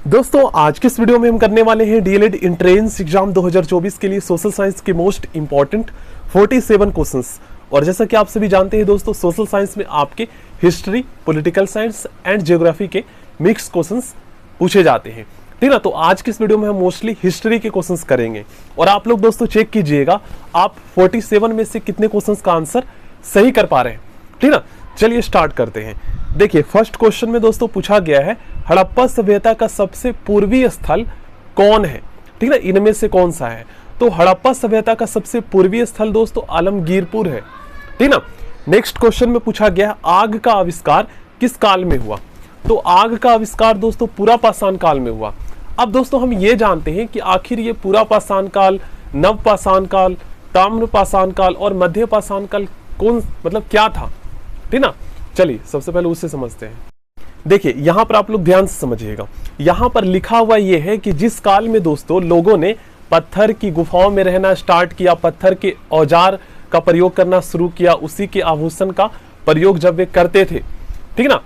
दोस्तों आज के इस वीडियो में हम करने वाले हैं डीएलएड एंट्रेंस एग्जाम 2024 के लिए सोशल साइंस के मोस्ट इंपॉर्टेंट 47 क्वेश्चंस। और जैसा कि आप सभी जानते हैं दोस्तों, सोशल साइंस में आपके history, political science and geography के मिक्स क्वेश्चंस पूछे जाते हैं, ठीक ना। तो आज के इस वीडियो में हम मोस्टली हिस्ट्री के क्वेश्चंस करेंगे और आप लोग दोस्तों चेक कीजिएगा आप 47 में से कितने क्वेश्चंस का आंसर सही कर पा रहे हैं, ठीक ना। चलिए स्टार्ट करते हैं। देखिए फर्स्ट क्वेश्चन में दोस्तों पूछा गया है हड़प्पा सभ्यता का सबसे पूर्वी स्थल कौन है, ठीक ना। इनमें से कौन सा है? तो हड़प्पा सभ्यता का सबसे पूर्वी स्थल दोस्तों आलमगीरपुर है, ठीक ना। नेक्स्ट क्वेश्चन में पूछा गया आग का आविष्कार किस काल में हुआ? तो आग का आविष्कार दोस्तों पूरा पाषाण काल में हुआ। अब दोस्तों हम ये जानते हैं कि आखिर ये पूरा पाषाण काल, नव पाषाण काल, ताम्र पाषाण काल और मध्य पाषाण काल कौन मतलब क्या था, ठीक ना। चलिए सबसे पहले उससे समझते हैं। देखिए यहां पर आप लोग ध्यान से समझिएगा, यहां पर लिखा हुआ यह है कि जिस काल में दोस्तों लोगों ने पत्थर की गुफाओं में रहना स्टार्ट किया, पत्थर के औजार का प्रयोग करना शुरू किया, उसी के आभूषण का प्रयोग जब वे करते थे, ठीक ना,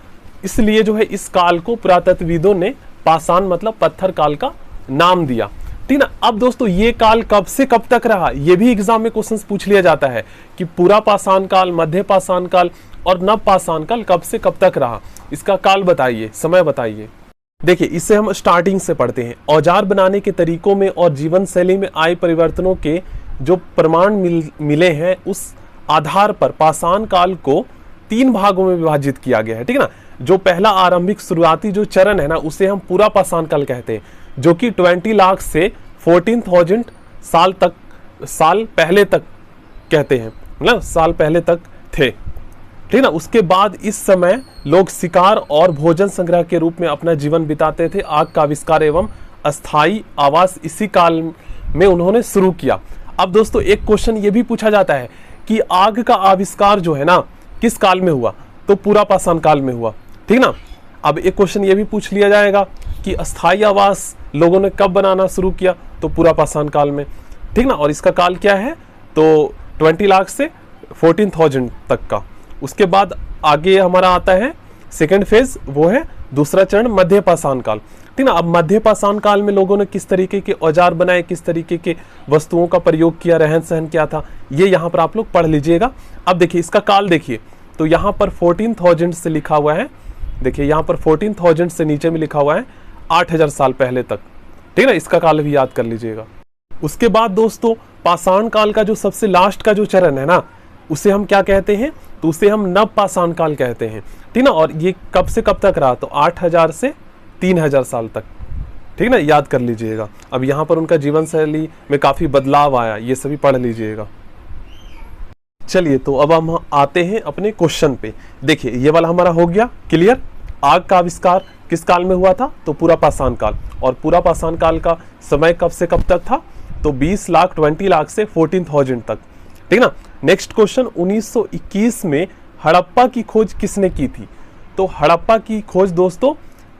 इसलिए जो है इस काल को पुरातत्वविदों ने पाषाण मतलब पत्थर काल का नाम दिया, ठीक ना। अब दोस्तों ये काल कब से कब तक रहा, ये भी एग्जाम में क्वेश्चन पूछ लिया जाता है कि पूरा पाषाण काल, मध्य पाषाण काल और नव पाषाण काल कब से कब तक रहा, इसका काल बताइए, समय बताइए। देखिए इसे हम स्टार्टिंग से पढ़ते हैं। औजार बनाने के तरीकों में और जीवन शैली में आए परिवर्तनों के जो प्रमाण मिले हैं उस आधार पर पाषाण काल को 3 भागों में विभाजित किया गया है, ठीक है ना। जो पहला आरंभिक शुरुआती जो चरण है ना उसे हम पूरा पाषाण काल कहते हैं, जो कि 20 लाख से 14,000 साल पहले तक कहते हैं, मतलब साल पहले तक थे, ठीक ना। उसके बाद इस समय लोग शिकार और भोजन संग्रह के रूप में अपना जीवन बिताते थे। आग का आविष्कार एवं अस्थायी आवास इसी काल में उन्होंने शुरू किया। अब दोस्तों एक क्वेश्चन ये भी पूछा जाता है कि आग का आविष्कार जो है ना किस काल में हुआ? तो पूरा पाषाण काल में हुआ, ठीक ना। अब एक क्वेश्चन ये भी पूछ लिया जाएगा कि अस्थायी आवास लोगों ने कब बनाना शुरू किया? तो पूरा पाषाण काल में, ठीक ना। और इसका काल क्या है? तो 20 लाख से 14,000 तक का। उसके बाद आगे हमारा आता है सेकेंड फेज, वो है दूसरा चरण मध्य पाषाण काल, ठीक ना। अब मध्य पाषाण काल में लोगों ने किस तरीके के औजार बनाए, किस तरीके के वस्तुओं का प्रयोग किया, रहन सहन क्या था, ये यहाँ पर आप लोग पढ़ लीजिएगा। अब देखिए इसका काल देखिए, तो यहाँ पर 14,000 से लिखा हुआ है, देखिए यहाँ पर 14,000 से नीचे में लिखा हुआ है 8,000 साल पहले तक, ठीक है ना। इसका काल भी याद कर लीजिएगा। उसके बाद दोस्तों पाषाण काल का जो सबसे लास्ट का जो चरण है ना उसे हम क्या कहते हैं? तो उसे हम नव पाषाण काल कहते हैं, ठीक ना। और ये कब से कब तक रहा? तो 8,000 से 3,000 साल तक, ठीक ना, याद कर लीजिएगा। अब यहाँ पर उनका जीवन शैली में काफी बदलाव आया, ये सभी पढ़ लीजिएगा। चलिए तो अब हम आते हैं अपने क्वेश्चन पे। देखिए ये वाला हमारा हो गया क्लियर। आग का आविष्कार किस काल में हुआ था? तो पूरा पाषाण काल। और पूरा पाषाण काल का समय कब से कब तक था? तो 20 लाख 20 लाख से 14,000 तक, ठीक ना। नेक्स्ट क्वेश्चन 1921 में हड़प्पा की खोज किसने की थी? तो हड़प्पा की खोज दोस्तों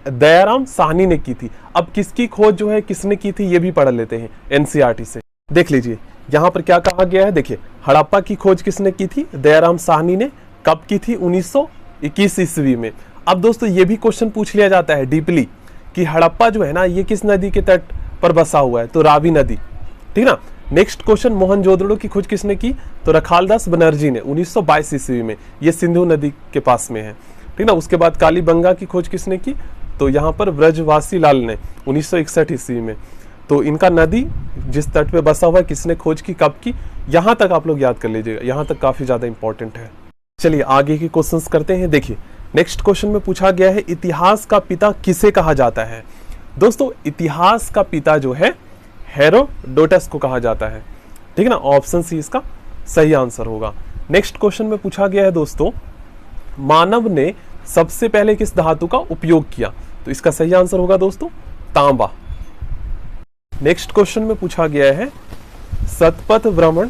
दयाराम साहनी ने की थी। अब किसकी खोज जो है किसने की थी ये भी पढ़ लेते हैं एनसीईआरटी से। देख लीजिए यहाँ पर क्या कहा गया है। देखिए हड़प्पा की खोज किसने की थी? दयाराम साहनी ने। कब की थी? 1921 ईस्वी में। अब दोस्तों ये भी क्वेश्चन पूछ लिया जाता है डीपली कि हड़प्पा जो है ना ये किस नदी के तट पर बसा हुआ है? तो रावी नदी, ठीक ना। नेक्स्ट क्वेश्चन मोहनजोदड़ो की खोज किसने की? तो रखालदास बनर्जी ने 1922 ईस्वी में। ये सिंधु नदी के पास में है, ठीक ना। उसके बाद कालीबंगा की खोज किसने की? तो यहाँ पर ब्रजवासी लाल ने 1961 ईस्वी में। तो इनका नदी जिस तट पे बसा हुआ है किसने खोज की, कब की, यहाँ तक आप लोग याद कर लीजिएगा। यहाँ तक काफी ज्यादा इंपॉर्टेंट है। चलिए आगे की क्वेश्चंस करते हैं। देखिए नेक्स्ट क्वेश्चन में पूछा गया है इतिहास का पिता किसे कहा जाता है? दोस्तों इतिहास का पिता जो है हेरोडोटस को कहा जाता है, ठीक है ना। ऑप्शन सी इसका सही आंसर होगा। नेक्स्ट क्वेश्चन में पूछा गया है दोस्तों मानव ने सबसे पहले किस धातु का उपयोग किया? तो इसका सही आंसर होगा दोस्तों तांबा। नेक्स्ट क्वेश्चन में पूछा गया है शतपथ ब्राह्मण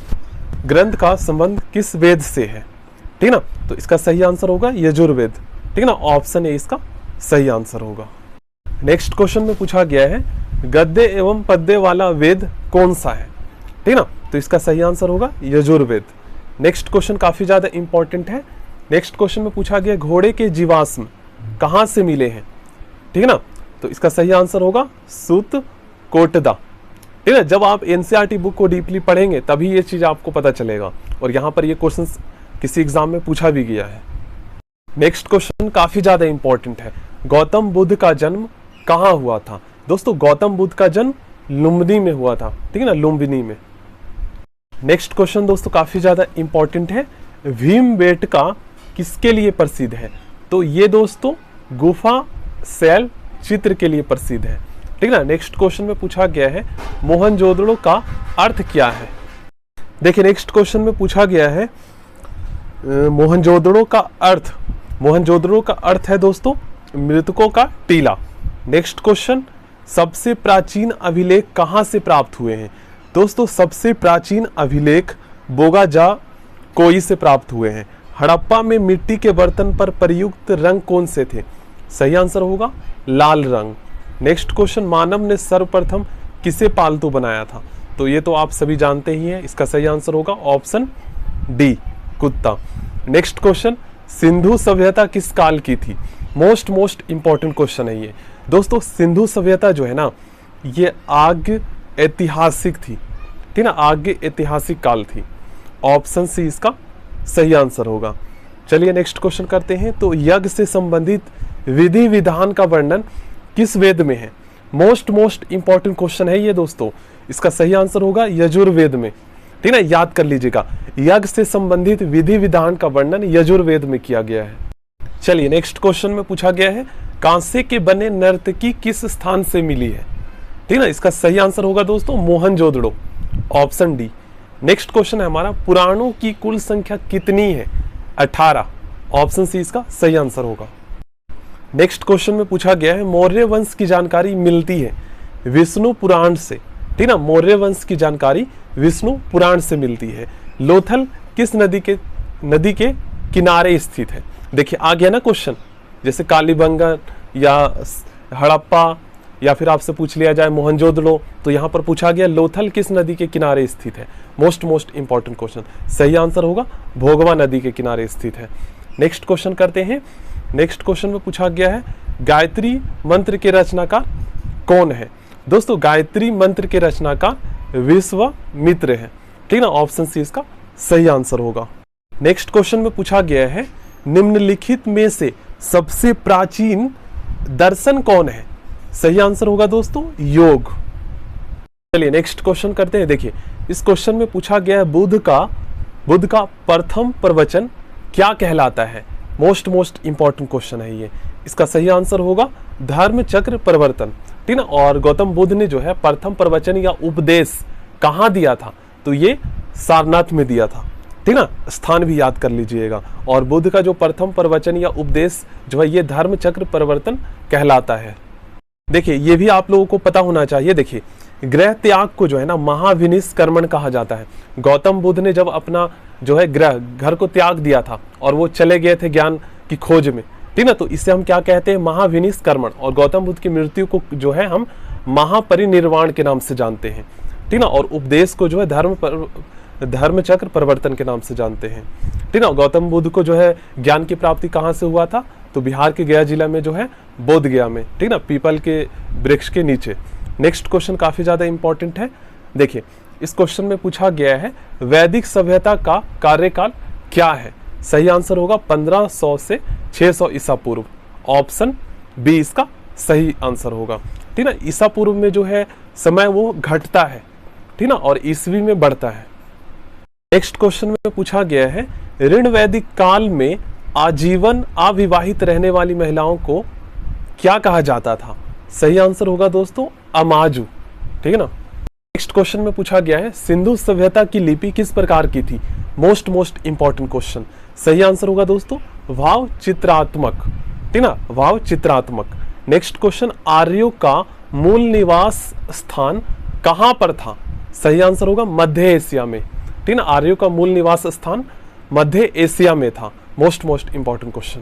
ग्रंथ का संबंध किस वेद से है? ठीक ना। तो इसका सही आंसर होगा यजुर्वेद, ठीक ना। ऑप्शन ए इसका सही आंसर होगा। नेक्स्ट क्वेश्चन में पूछा गया है गद्य एवं पद्य वाला वेद कौन सा है? ठीक ना। तो इसका सही आंसर होगा यजुर्वेद। नेक्स्ट क्वेश्चन काफी ज्यादा इंपॉर्टेंट है। नेक्स्ट क्वेश्चन में पूछा गया घोड़े के जीवाश्म कहां से मिले हैं? ठीक है ना। तो इसका सही आंसर होगा सुत कोटदा। ठीक है, जब आप एनसीईआरटी बुक को डीपली पढ़ेंगे तभी ये चीज आपको पता चलेगा, और यहाँ पर ये क्वेश्चन किसी एग्जाम में पूछा भी गया है। नेक्स्ट क्वेश्चन काफी ज्यादा इंपॉर्टेंट है, गौतम बुद्ध का जन्म कहाँ हुआ था? दोस्तों गौतम बुद्ध का जन्म लुम्बिनी में हुआ था, ठीक है ना, लुम्बिनी में। नेक्स्ट क्वेश्चन दोस्तों काफी ज्यादा इंपॉर्टेंट है, भीमबेटका किसके लिए प्रसिद्ध है? तो ये दोस्तों गुफा शैल चित्र के लिए प्रसिद्ध है, ठीक है ना। नेक्स्ट क्वेश्चन में पूछा गया है मोहनजोदड़ो का अर्थ क्या है? देखिए नेक्स्ट क्वेश्चन में पूछा गया है मोहनजोदड़ो का अर्थ, मोहनजोदड़ो का अर्थ है दोस्तों मृतकों का टीला। नेक्स्ट क्वेश्चन, सबसे प्राचीन अभिलेख कहां से प्राप्त हुए हैं? दोस्तों सबसे प्राचीन अभिलेख बोगाजाकोई से प्राप्त हुए हैं। हड़प्पा में मिट्टी के बर्तन पर प्रयुक्त रंग कौन से थे? सही आंसर होगा लाल रंग। नेक्स्ट क्वेश्चन, मानव ने सर्वप्रथम किसे पालतू बनाया था? तो ये तो आप सभी जानते ही हैं, इसका सही आंसर होगा ऑप्शन डी कुत्ता। नेक्स्ट क्वेश्चन, सिंधु सभ्यता किस काल की थी? मोस्ट इंपॉर्टेंट क्वेश्चन है ये दोस्तों। सिंधु सभ्यता जो है ना, ये आगे ऐतिहासिक थी, ठीक ना, आगे ऐतिहासिक काल थी। ऑप्शन सी इसका सही आंसर होगा। चलिए नेक्स्ट क्वेश्चन करते हैं। तो यज्ञ से संबंधित विधि विधान का वर्णन किस वेद में है? मोस्ट इंपॉर्टेंट क्वेश्चन है ये दोस्तों। इसका सही आंसर होगा यजुर्वेद में, ठीक है, याद कर लीजिएगा। यज्ञ से संबंधित विधि विधान का वर्णन यजुर्वेद में किया गया है। चलिए नेक्स्ट क्वेश्चन में पूछा गया है कांसे के बने नर्तकी किस स्थान से मिली है? ठीक है ना, इसका सही आंसर होगा दोस्तों Mohenjodaro, option D. Next question है हमारा, पुराणों की कुल संख्या कितनी है? 18, ऑप्शन सी इसका सही आंसर होगा। नेक्स्ट क्वेश्चन में पूछा गया है मौर्य वंश की जानकारी मिलती है विष्णु पुराण से, ठीक ना, मौर्य वंश की जानकारी विष्णु पुराण से मिलती है। लोथल किस नदी के किनारे स्थित है? देखिए आ गया ना क्वेश्चन, जैसे कालीबंगा या हड़प्पा या फिर आपसे पूछ लिया जाए मोहनजोदड़ो, तो यहां पर पूछा गया लोथल किस नदी के किनारे स्थित है। मोस्ट इंपॉर्टेंट क्वेश्चन, सही आंसर होगा भोगवा नदी के किनारे स्थित है। नेक्स्ट क्वेश्चन करते हैं। नेक्स्ट क्वेश्चन में पूछा गया है गायत्री मंत्र के रचनाकार कौन है? दोस्तों गायत्री मंत्र के रचनाकार विश्वामित्र है, ठीक ना, ऑप्शन सी इसका सही आंसर होगा। नेक्स्ट क्वेश्चन में पूछा गया है निम्नलिखित में से सबसे प्राचीन दर्शन कौन है? सही आंसर होगा दोस्तों योग। चलिए नेक्स्ट क्वेश्चन करते हैं। देखिए इस क्वेश्चन में पूछा गया है बुद्ध का प्रथम प्रवचन क्या कहलाता है? मोस्ट इंपॉर्टेंट क्वेश्चन है ये। इसका सही आंसर होगा धर्म चक्र परिवर्तन, ठीक ना। और गौतम बुद्ध ने जो है प्रथम प्रवचन या उपदेश कहाँ दिया था? तो ये सारनाथ में दिया था, ठीक ना, स्थान भी याद कर लीजिएगा। और बुद्ध का जो प्रथम प्रवचन या उपदेश जो है ये धर्म चक्र परिवर्तन कहलाता है। देखिए ये भी आप लोगों को पता होना चाहिए। देखिए ग्रह त्याग को जो है ना महाविनिष्कर्मण कहा जाता है। गौतम बुद्ध ने जब अपना जो है घर को त्याग दिया था और वो चले गए थे ज्ञान की खोज में, ठीक ना, तो इसे हम क्या कहते हैं? महाविनिष्कर्मण। और गौतम बुद्ध की मृत्यु को जो है हम महापरिनिर्वाण के नाम से जानते हैं, ठीक ना। और उपदेश को जो है धर्म चक्र परिवर्तन के नाम से जानते हैं, ठीक ना। गौतम बुद्ध को जो है ज्ञान की प्राप्ति कहाँ से हुआ था? तो बिहार के गया जिला में जो है बोध गया में, ठीक ना, पीपल के वृक्ष के नीचे। नेक्स्ट क्वेश्चन काफी ज्यादा इंपॉर्टेंट है। देखिए इस क्वेश्चन में पूछा गया है वैदिक सभ्यता का कार्यकाल क्या है? सही आंसर होगा 1500 से 600 ईसा पूर्व, ऑप्शन बी इसका सही आंसर होगा, ठीक ना। ईसा पूर्व में जो है समय वो घटता है, ठीक ना, और ईसवी में बढ़ता है। नेक्स्ट क्वेश्चन में पूछा गया है ऋण वैदिक काल में आजीवन अविवाहित रहने वाली महिलाओं को क्या कहा जाता था? सही आंसर होगा दोस्तों अमाजू, ठीक है ना। नेक्स्ट क्वेश्चन में पूछा गया है सिंधु सभ्यता की लिपि किस प्रकार की थी? Most important question. सही आंसर होगा दोस्तों भाव चित्रात्मक, ठीक ना, भाव चित्रात्मक। नेक्स्ट क्वेश्चन आर्यों का मूल निवास स्थान कहां पर था? सही आंसर होगा मध्य एशिया में, ठीक ना। आर्यों का मूल निवास स्थान मध्य एशिया में था। Most important question.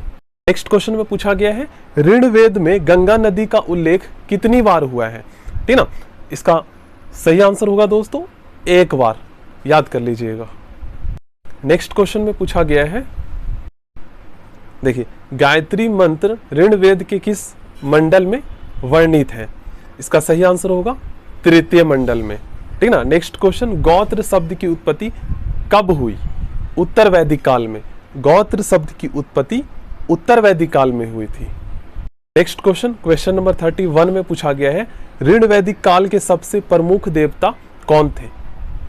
Next question में पूछा गया है ऋग्वेद में गंगा नदी का उल्लेख कितनी बार हुआ है? ठीक ना, इसका सही आंसर होगा दोस्तों एक बार, याद कर लीजिएगा। नेक्स्ट क्वेश्चन में पूछा गया है, देखिए गायत्री मंत्र ऋग्वेद के किस मंडल में वर्णित है? इसका सही आंसर होगा तृतीय मंडल में। ठीक ना। नेक्स्ट क्वेश्चन, गोत्र शब्द की उत्पत्ति कब हुई? उत्तर वैदिक काल में। गोत्र शब्द की उत्पत्ति उत्तर वैदिक काल में हुई थी। नेक्स्ट क्वेश्चन, क्वेश्चन नंबर 31 में पूछा गया है, ऋण वैदिक काल के सबसे प्रमुख देवता कौन थे?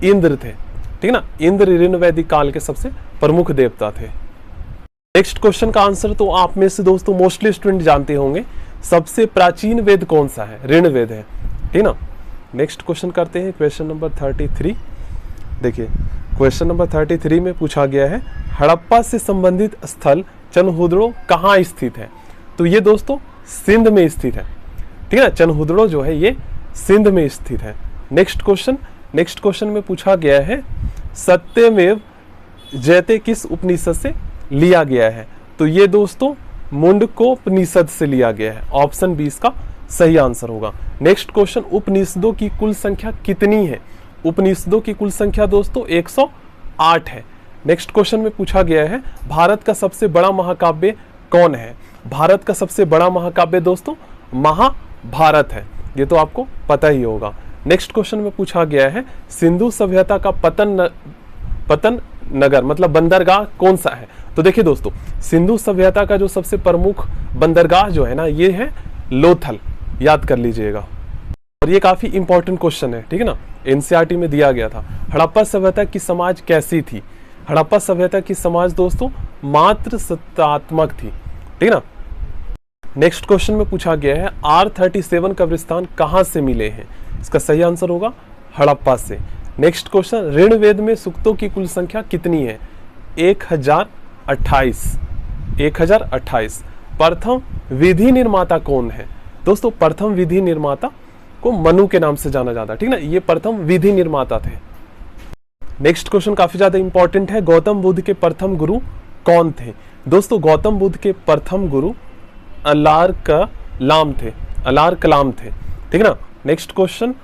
इंद्र थे। ठीक ना, इंद्र ऋण वैदिक काल के सबसे प्रमुख देवता थे। नेक्स्ट क्वेश्चन का आंसर तो आप में से दोस्तों मोस्टली स्टूडेंट जानते होंगे, सबसे प्राचीन वेद कौन सा है? ऋण वेद है। ठीक ना। नेक्स्ट क्वेश्चन करते हैं, क्वेश्चन नंबर 33। देखिए क्वेश्चन नंबर 33 में पूछा गया है, हड़प्पा से संबंधित स्थल चनहुदड़ो कहाँ स्थित है? तो ये दोस्तों सिंध में स्थित है। ठीक है, चनहुदड़ो जो है ये सिंध में स्थित है। नेक्स्ट क्वेश्चन में पूछा गया है, सत्यमेव जयते किस उपनिषद से लिया गया है? तो ये दोस्तों मुंडकोपनिषद से लिया गया है। ऑप्शन 20 का सही आंसर होगा। नेक्स्ट क्वेश्चन, उपनिषदों की कुल संख्या कितनी है? उपनिषदों की कुल संख्या दोस्तों 108 है। नेक्स्ट क्वेश्चन में पूछा गया है, भारत का सबसे बड़ा महाकाव्य कौन है? भारत का सबसे बड़ा महाकाव्य दोस्तों महाभारत है। ये तो आपको पता ही होगा। नेक्स्ट क्वेश्चन में पूछा गया है, सिंधु सभ्यता का पतन नगर मतलब बंदरगाह कौन सा है? तो देखिए दोस्तों, सिंधु सभ्यता का जो सबसे प्रमुख बंदरगाह जो है ना, ये है लोथल। याद कर लीजिएगा। और ये काफी इंपॉर्टेंट क्वेश्चन है। ठीक है ना, एनसीईआरटी में दिया गया था। हड़प्पा सभ्यता की समाज कैसी थी? हड़प्पा सभ्यता की समाज दोस्तों मात्र सत्तात्मक थी। ठीक ना। नेक्स्ट क्वेश्चन में पूछा गया है, R37 कब्रिस्तान कहां से मिले हैं? इसका सही आंसर होगा हड़प्पा से। नेक्स्ट क्वेश्चन, ऋण वेद में सूक्तों की कुल संख्या कितनी है? 1028। प्रथम विधि निर्माता कौन है? दोस्तों प्रथम विधि निर्माता को मनु के नाम से जाना जाता है। ठीक ना, ये प्रथम विधि निर्माता थे। नेक्स्ट क्वेश्चन काफी ज्यादा इंपॉर्टेंट है, गौतम बुद्ध के प्रथम गुरु कौन थे? दोस्तों गौतम बुद्ध के प्रथम गुरु अलार कलाम थे। ठीक ना। नेक्स्ट क्वेश्चन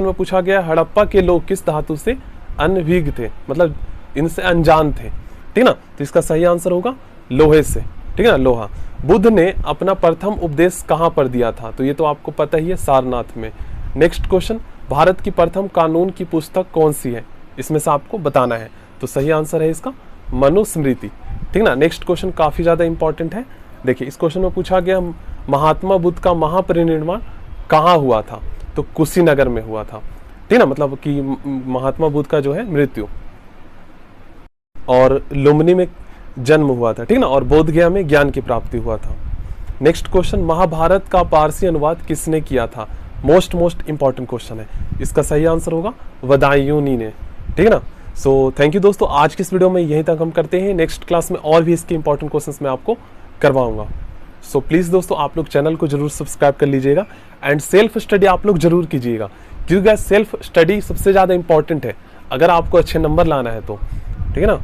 में पूछा गया, हड़प्पा के लोग किस धातु से अनभिज्ञ थे? मतलब इनसे अनजान थे। ठीक ना, तो इसका सही आंसर होगा लोहे से। ठीक है ना, लोहा। बुद्ध ने अपना प्रथम उपदेश कहां पर दिया था? तो ये तो आपको पता ही है, सारनाथ में। नेक्स्ट क्वेश्चन, भारत की प्रथम कानून की पुस्तक कौन सी है? इसमें से आपको बताना है। तो सही आंसर है इसका मनुस्मृति। ठीक ना। नेक्स्ट क्वेश्चन काफी ज्यादा इंपॉर्टेंट है। देखिए इस क्वेश्चन में पूछा गया, महात्मा बुद्ध का महापरिनिर्वाण कहाँ हुआ था? तो कुशीनगर में हुआ था। ठीक ना, मतलब कि महात्मा बुद्ध का जो है मृत्यु, और लुम्बिनी में जन्म हुआ था। ठीक ना, और बोधगया में ज्ञान की प्राप्ति हुआ था। नेक्स्ट क्वेश्चन, महाभारत का पारसी अनुवाद किसने किया था? मोस्ट इंपॉर्टेंट क्वेश्चन है। इसका सही आंसर होगा बदायूनी ने। ठीक है ना। सो थैंक यू दोस्तों, आज की इस वीडियो में यहीं तक हम करते हैं। नेक्स्ट क्लास में और भी इसके इंपॉर्टेंट क्वेश्चंस मैं आपको करवाऊंगा। सो प्लीज दोस्तों आप लोग चैनल को जरूर सब्सक्राइब कर लीजिएगा एंड सेल्फ स्टडी आप लोग जरूर कीजिएगा, क्योंकि सेल्फ स्टडी सबसे ज्यादा इंपॉर्टेंट है अगर आपको अच्छे नंबर लाना है तो। ठीक है ना।